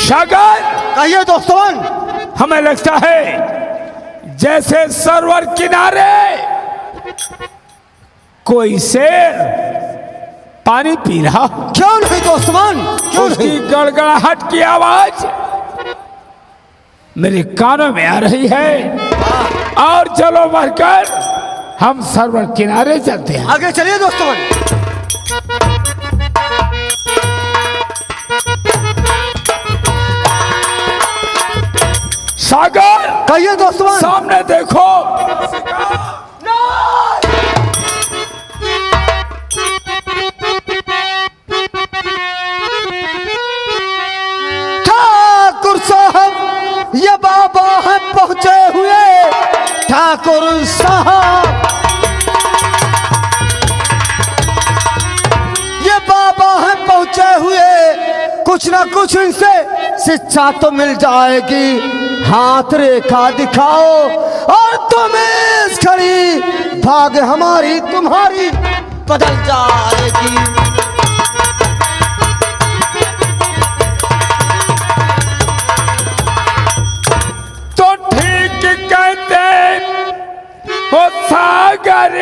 सागर, कहिए दोस्तवन। हमें लगता है जैसे सरोवर किनारे कोई शेर पानी पी रहा हो। क्यों नहीं दोस्तवन, क्यों उसकी नहीं? गड़गड़ाहट की आवाज मेरे कानों में आ रही है। और चलो बढ़कर हम सरोवर किनारे चलते हैं। आगे चलिए दोस्तवन। सागर, कहिए दोस्तवन। सामने देखो। ठाकुर साहब, ये बाबा है पहुंचे हुए। ठाकुर साहब, ये बाबा है पहुंचे हुए। कुछ ना कुछ इनसे शिक्षा तो मिल जाएगी। हाथ रेखा दिखाओ और तुम्हें इस घड़ी भाग हमारी तुम्हारी बदल जाएगी। तो ठीक कहते हो सागर,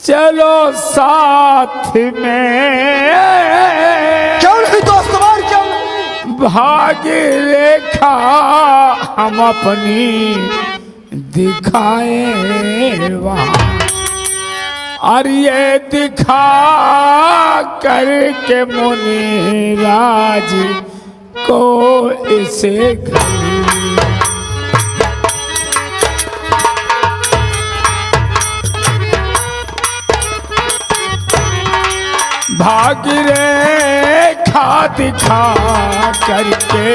चलो साथ में। क्यों नहीं दोस्तवार, क्यों नहीं? भाग्य रेखा हम अपनी दिखाएं वहाँ, और ये दिखा करके मुनिराज को इसे भाग्य रेखा दिखा करके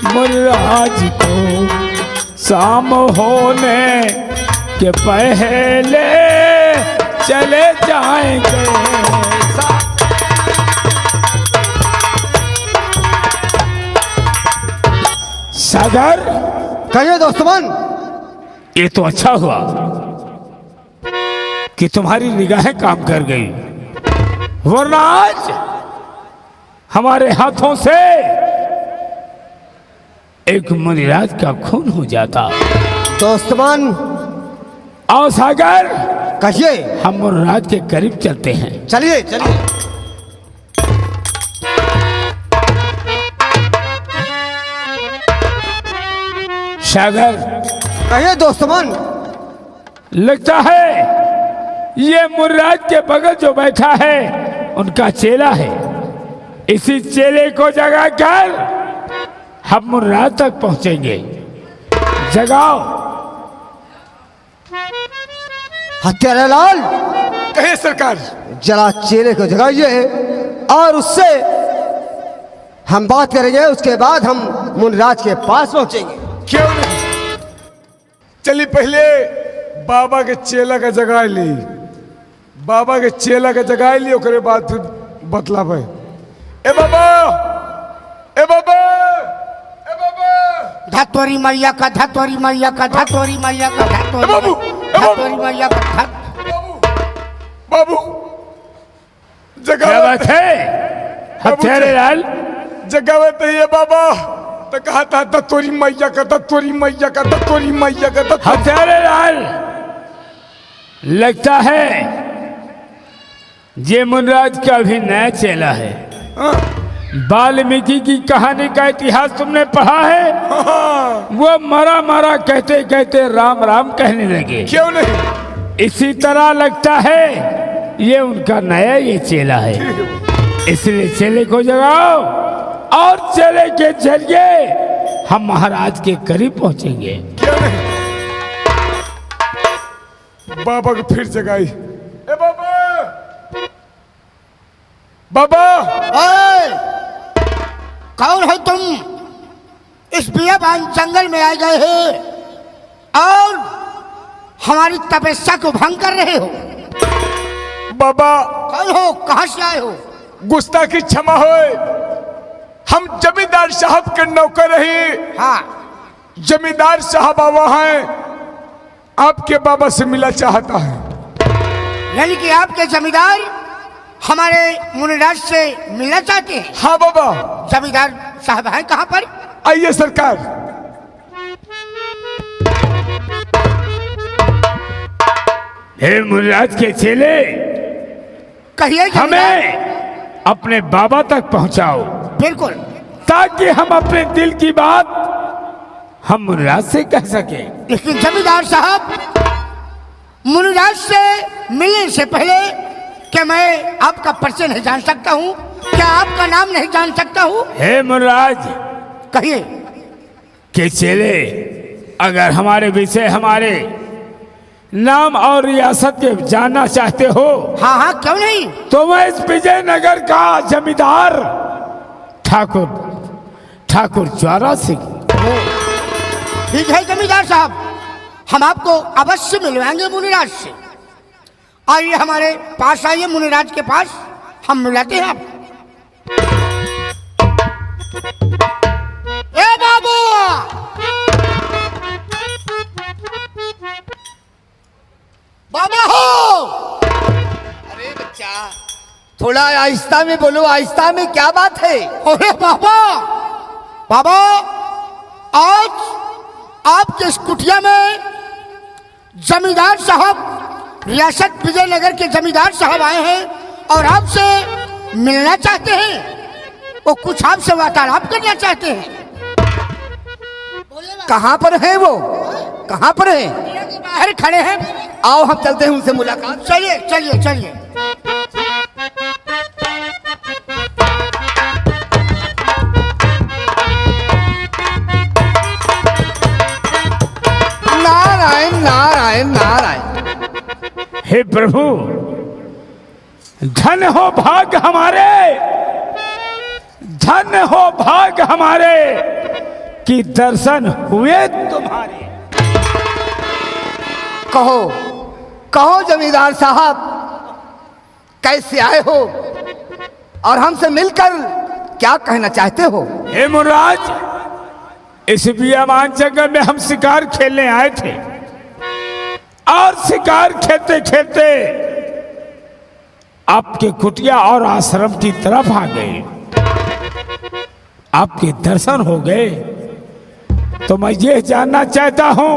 मुनिराज को शाम होने के पहले चले जाएंगे। सागर, कहिए दोस्तवन। ये तो अच्छा हुआ कि तुम्हारी निगाहें काम कर गई, वरना आज हमारे हाथों से एक मुनिराज का खून हो जाता। दोस्तवन, आओ सागर, कहिए। हम मुनिराज के करीब चलते हैं। चलिए चलिए। सागर, कहिए दोस्तवन। लगता है ये मुनिराज के बगल जो बैठा है उनका चेला है। इसी चेले को जगाकर हम मुनिराज तक पहुंचेंगे। जगाओ। हत्यारा लाल, कहे सरकार। जरा चेले को जगाइए और उससे हम बात करेंगे। उसके बाद हम मुनिराज के पास पहुंचेंगे। क्यों नहीं? चलिए पहले बाबा के चेला का जगा ली। बाबा के चेला का जगा ली, उसके बाद फिर बतला भाई। ए बाबा, ए बाबा, ए बाबा। धतोरी मैया का, धतोरी मैया का, धतोरी मैया का, बाबू, धतोरी मैया का। बाबू, जगा। क्या बात है हत्यारे लाल? जगावे तो ये बाबा तो कहा था दत्तोरी मैया का, दत्तोरी मैया का, दत्तोरी मैया का, दत्तोरी। हत्यारे लाल, लगता है ये मुनिराज का भी नया चेला है। वाल्मीकि की कहानी का इतिहास तुमने पढ़ा है? वो मरा मरा कहते कहते राम राम कहने लगे। क्यों नहीं? इसी तरह लगता है ये उनका नया ये चेला है। इसलिए चेले को जगाओ और चेले के जरिए हम महाराज के करीब पहुंचेंगे। क्यों नहीं? बाबा को फिर जगाई। ए बाबा, बाबा। कौन हो तुम? इस बियाबान जंगल में आ गए हो और हमारी तपस्या को भंग कर रहे हो। बाबा, कौन हो? कहां से आए हो? गुस्ताखी क्षमा होए। हम जमींदार साहब के नौकर रही। हाँ, जमींदार साहब वहां हैं, आपके बाबा से मिला चाहता है। यानी कि आपके जमींदार हमारे मुनिराज से मिलना चाहते हैं? हाँ बाबा। जमींदार साहब हैं कहाँ पर? आइए सरकार। हे मुनिराज के चेले, कहिए जमींदार। हमें अपने बाबा तक पहुंचाओ, बिल्कुल। ताकि हम अपने दिल की बात हम मुनिराज से कह सके। लेकिन जमींदार साहब, मुनिराज से मिलने से पहले क्या मैं आपका परिचय नहीं जान सकता हूँ? क्या आपका नाम नहीं जान सकता हूँ? हे मुनिराज कहिए। के चेले, अगर हमारे विषय, हमारे नाम और रियासत के जानना चाहते हो, हाँ हाँ, क्यों नहीं। तो मैं इस विजयनगर का जमींदार ठाकुर ज्वारा सिंह। ठीक है जमींदार साहब, हम आपको अवश्य मिलवाएंगे मुनिराज से। आइए हमारे पास, आइए मुनिराज के पास, हम मिलाते हैं आप। ए बाबू, बाबा हो। अरे बच्चा, थोड़ा आहिस्ता में बोलो, आहिस्ता में, क्या बात है? अरे बाबा, बाबा आज आपके इस कुटिया में जमींदार साहब, रियासत विजयनगर के जमींदार साहब आए हैं और आपसे मिलना चाहते हैं। वो कुछ आपसे वार्तालाप करना चाहते हैं। कहाँ पर है वो? कहाँ पर है? बाहर खड़े हैं। आओ हम चलते हैं उनसे मुलाकात। चलिए चलिए चलिए। नारायण नारायण नारायण। हे प्रभु, धन हो भाग हमारे, धन हो भाग हमारे कि दर्शन हुए तुम्हारे। कहो कहो जमींदार साहब, कैसे आए हो और हमसे मिलकर क्या कहना चाहते हो? हे मुनिराज, इस बियाबान जंगल में हम शिकार खेलने आए थे और शिकार खेलते खेलते आपके कुटिया और आश्रम की तरफ आ गए। आपके दर्शन हो गए तो मैं ये जानना चाहता हूं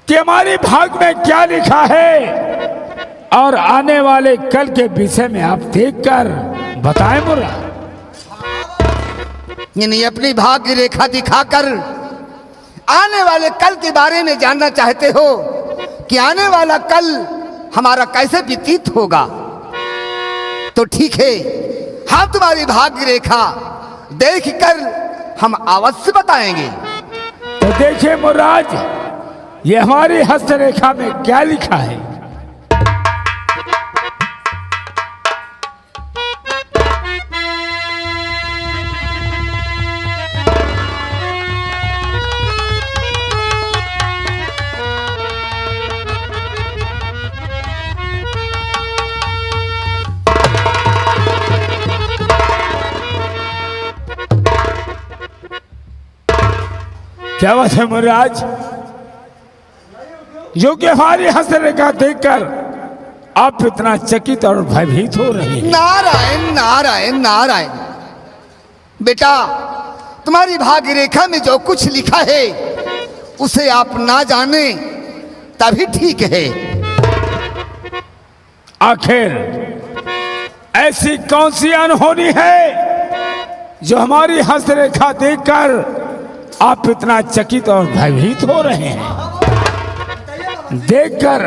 कि हमारे भाग में क्या लिखा है और आने वाले कल के विषय में आप देखकर बताएं मुनिराज। यानी अपनी भाग्य रेखा दिखाकर आने वाले कल के बारे में जानना चाहते हो कि आने वाला कल हमारा कैसे व्यतीत होगा? तो ठीक है, हम तुम्हारी भाग्य रेखा देखकर हम अवश्य बताएंगे। तो देखिए मुनिराज, ये हमारी हस्तरेखा में क्या लिखा है। क्या बात है मुनिराज, जो कि हमारी हस्तरेखा देखकर आप इतना चकित और भयभीत हो रहे हैं। नारायण नारायण नारायण। बेटा, तुम्हारी भाग्य रेखा में जो कुछ लिखा है उसे आप ना जाने तभी ठीक है। आखिर ऐसी कौन सी अनहोनी है जो हमारी हस्तरेखा देखकर आप इतना चकित और भयभीत हो रहे हैं? देखकर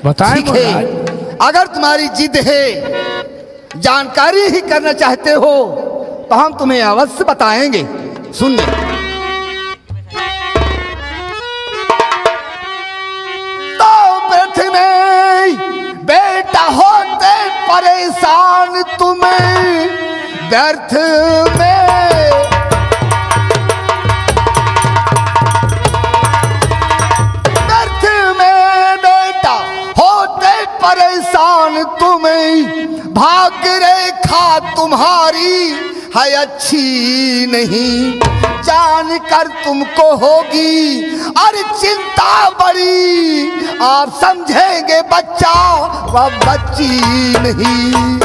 बताएं ठीक है, मुनिराज। अगर तुम्हारी जिद है, जानकारी ही करना चाहते हो, तो हम तुम्हें अवश्य बताएंगे। सुन ले। तो व्यर्थ में बेटा होते परेशान तुम्हें, व्यर्थ में परेशान तुम्हें, भाग्य रेखा तुम्हारी है अच्छी नहीं, जान कर तुमको होगी अरे चिंता बड़ी, आप समझेंगे बच्चा वह बच्ची नहीं।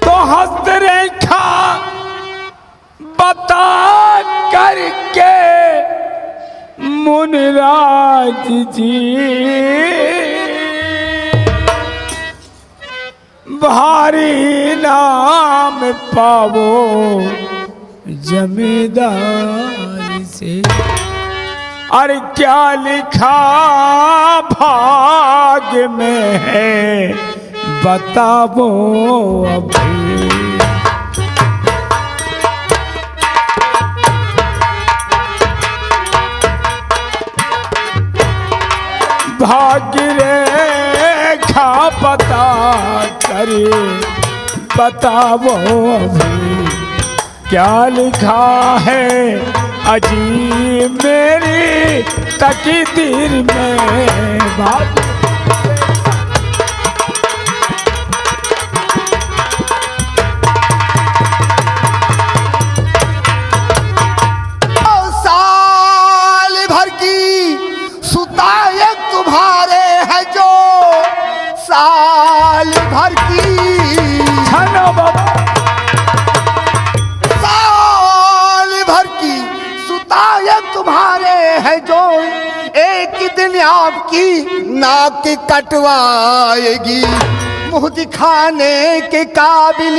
तो हस्तरेखा बता करके मुनिराज जी भारी नाम पावो जमींदार से। अरे क्या लिखा भाग्य में है बतावो अभी। भाग्य रेखा पता करे बतावो अभी क्या लिखा है अजी मेरी तकदीर में। भाग्य साल भर की सुताए तुम्हारे है जो, साल भर की साल भर की सुताए तुम्हारे है जो, एक दिन आपकी नाक कटवाएगी, मुंह दिखाने के काबिल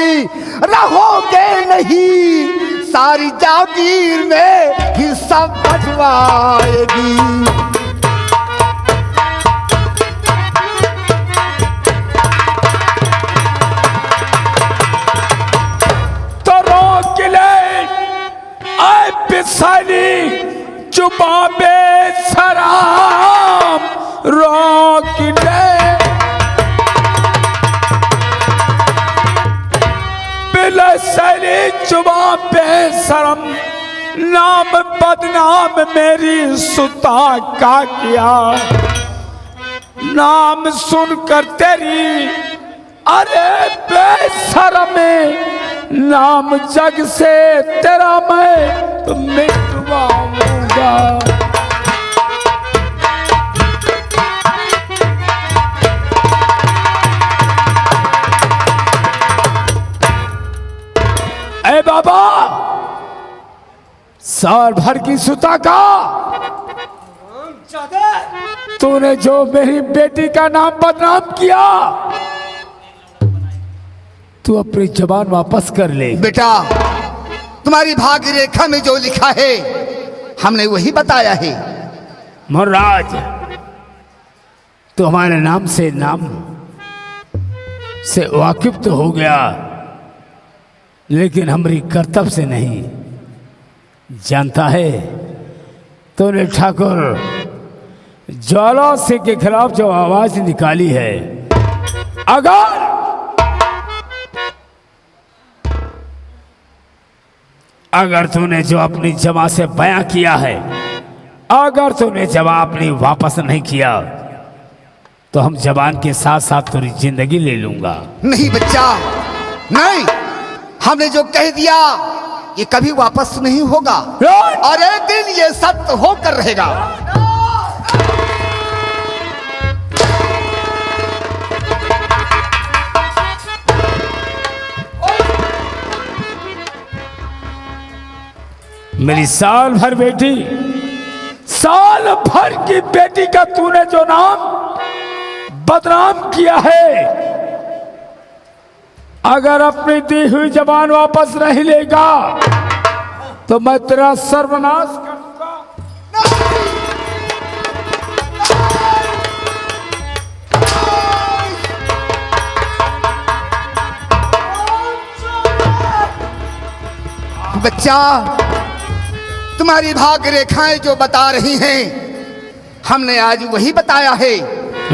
रहोगे नहीं, सारी जागीर में हिस्सा बंटवाएगी। पिसाली चुबाबे सराम रोक ले, पिलसली चुबाबे सरम नाम बदनाम मेरी सुता का किया, नाम सुनकर तेरी अरे बेशरम नाम जग से तेरा मैं तो मिटवाऊंगा। ए बाबा साल भर की सुता का तूने जो मेरी बेटी का नाम बदनाम किया, तू अपनी जबान वापस कर ले। बेटा तुम्हारी भाग्य रेखा में जो लिखा है हमने वही बताया है। महाराज तो हमारे नाम से वाकिफ तो हो गया, लेकिन हमारी कर्तव्य से नहीं जानता है। तूने ठाकुर ज्वाला सिंह के खिलाफ जो आवाज निकाली है, अगर तूने जो अपनी जमा से बयां किया है, अगर तूने जमा अपनी वापस नहीं किया तो हम जबान के साथ साथ तेरी जिंदगी ले लूंगा। नहीं बच्चा नहीं, हमने जो कह दिया ये कभी वापस नहीं होगा और एक दिन ये सत्य होकर रहेगा। मेरी साल भर बेटी, साल भर की बेटी का तूने जो नाम बदनाम किया है, अगर अपनी दी हुई जबान वापस नहीं लेगा तो मैं तेरा सर्वनाश करूंगा। बच्चा तुम्हारी भाग्य रेखाएं जो बता रही हैं हमने आज वही बताया है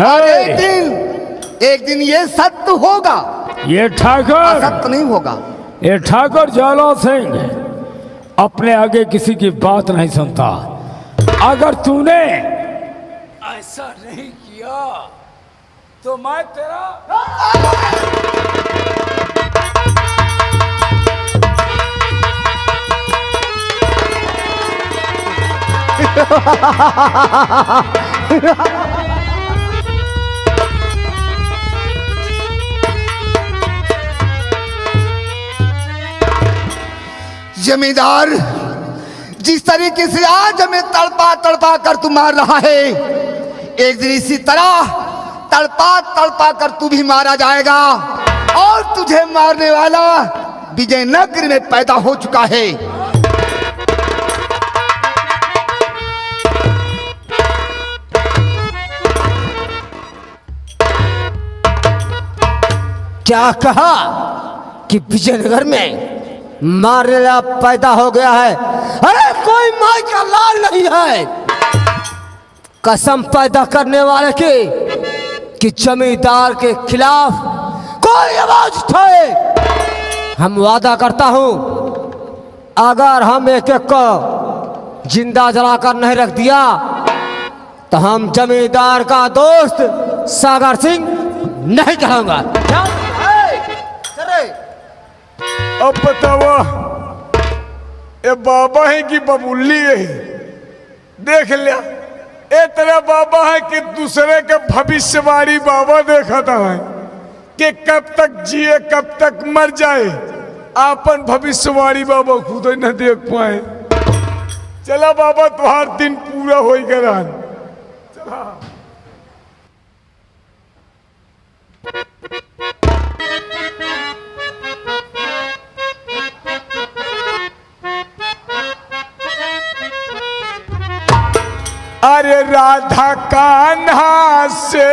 और एक दिन ये सत्य होगा, ये ठाकुर सत्य नहीं होगा। ये ठाकुर ज्वाला सिंह अपने आगे किसी की बात नहीं सुनता। अगर तूने ऐसा नहीं किया तो मैं तेरा जमींदार, जिस तरीके से आज हमें तड़पा तड़पा कर तू मार रहा है, एक दिन इसी तरह तड़पा तड़पा कर तू भी मारा जाएगा। और तुझे मारने वाला विजयनगर में पैदा हो चुका है। क्या कहा कि विजयनगर में मारने वाला पैदा हो गया है? अरे कोई माई का लाल नहीं है। कसम पैदा करने वाले की कि जमींदार के खिलाफ कोई आवाज उठाए, हम वादा करता हूं, अगर हम एक एक को जिंदा जलाकर नहीं रख दिया तो हम जमींदार का दोस्त सागर सिंह नहीं कहूंगा। अब बतावा ये बाबा है कि बबुल्ली है? देख लिया, ए तेरा बाबा है कि दूसरे का भविष्यवाणी बाबा देखा था है कि कब तक जिए कब तक मर जाए। आपन भविष्यवाणी बाबा खुद ही न देख पाए। चला बाबा तुम्हार दिन पूरा हो गया। चला अरे राधा कान्हा से,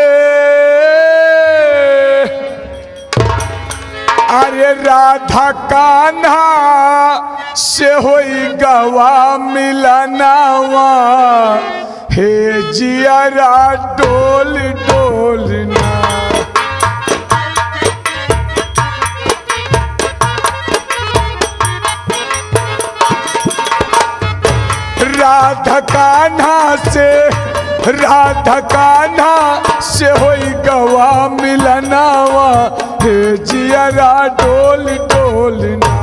अरे राधा कान्हा से होई गवा मिलनावा, हे जियारा डोल डोलना। राधा कान्हा से, राधा कान्हा से होई गवा मिलनावा, हे जियारा डोल डोलना।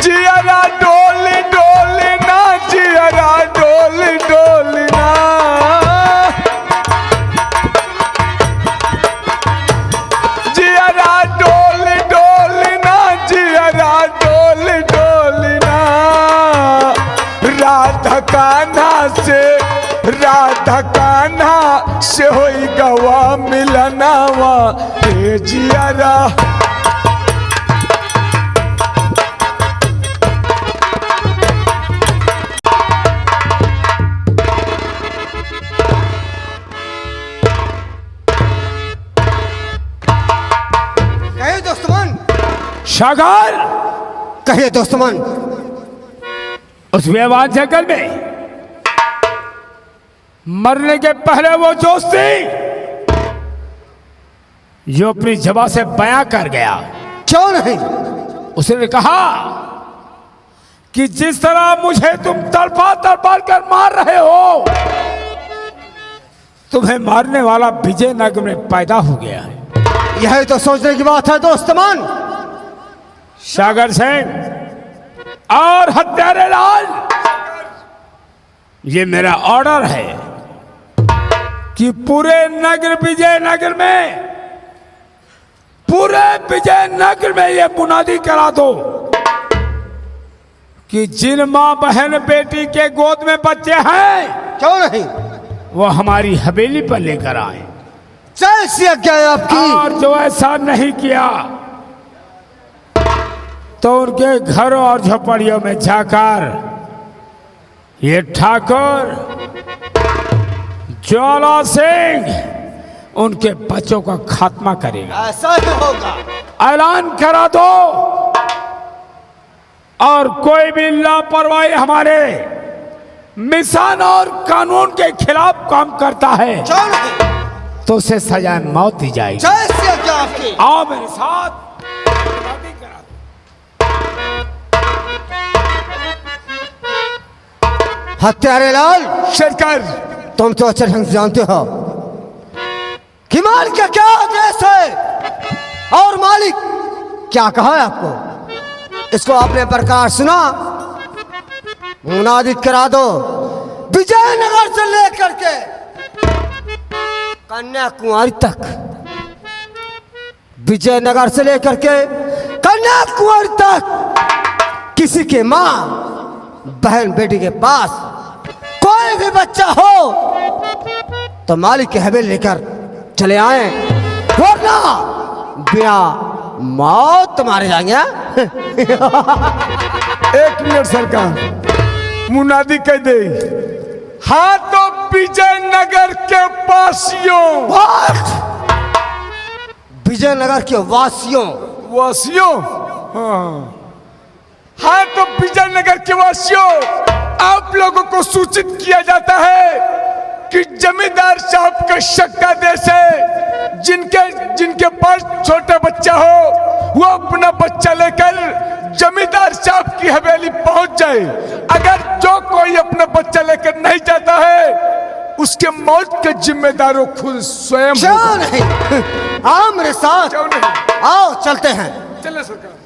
जियारा डोल डोलना, जियारा डोल डोलना। जियारा डोल डोलना, जियारा डोल डोलना। राधा कान्हा से, राधा कान्हा से होई गवा मिलनावा, हे जियारा। कहिए दोस्तमन, सागर, कहिए दोस्तमन। उस बेवान जंगल में मरने के पहले वो दोस्ती जो अपनी जबां से बयां कर गया, क्यों नहीं? उसने कहा कि जिस तरह मुझे तुम तड़पा तड़पा कर मार रहे हो, तुम्हें मारने वाला विजयनगर में पैदा हो गया है। यही तो सोचने की बात है दोस्तमन। सागर सिंह और हत्यारे लाल, ये मेरा ऑर्डर है कि पूरे नगर विजयनगर में, पूरे विजयनगर में ये मुनादी करा दो कि जिन मां बहन बेटी के गोद में बच्चे हैं, क्यों नहीं, वो हमारी हवेली पर लेकर आए। जैसी आज्ञा है आपकी। और जो ऐसा नहीं किया तो उनके घरों और झोपड़ियों में जाकर ये ठाकुर ज्वाला सिंह उनके बच्चों का खात्मा करेगा। ऐसा ही होगा। ऐलान करा दो, और कोई भी लापरवाही हमारे मिशन और कानून के खिलाफ काम करता है क्यों नहीं? तो उसे सजा मौत दी जाएगी। जैसी आज्ञा आपकी। आओ मेरे साथ। हत्यारे लाल, सरकार तुम तो अच्छे ढंग से जानते हो कि मालिक का क्या आदेश है और मालिक क्या कहा है आपको। इसको आपने प्रकार सुना, मुनादी करा दो। विजयनगर से लेकर के कन्याकुमारी तक, विजयनगर से लेकर के कन्याकुमारी तक किसी के माँ बहन बेटी के पास कोई भी बच्चा हो तो मालिक की हवेली लेकर चले आए, वरना बिना मौत मारे जाएंगे। एक मिनट सरकार, मुनादी कह दे, हाँ तो विजयनगर के वासियों, विजयनगर के वासियों, वासियों, हाँ हाँ तो विजयनगर के वासियों, आप लोगों को सूचित किया जाता है कि जमींदार साहब का शक्का देश है, जिनके पास छोटा बच्चा हो वो अपना बच्चा लेकर जमींदार साहब की हवेली पहुंच जाए। अगर जो कोई अपना बच्चा लेकर नहीं जाता है उसके मौत के जिम्मेदार वो खुद स्वयं। क्यों नहीं? आओ मेरे साथ, क्यों नहीं? आओ चलते हैं। चले सरकार।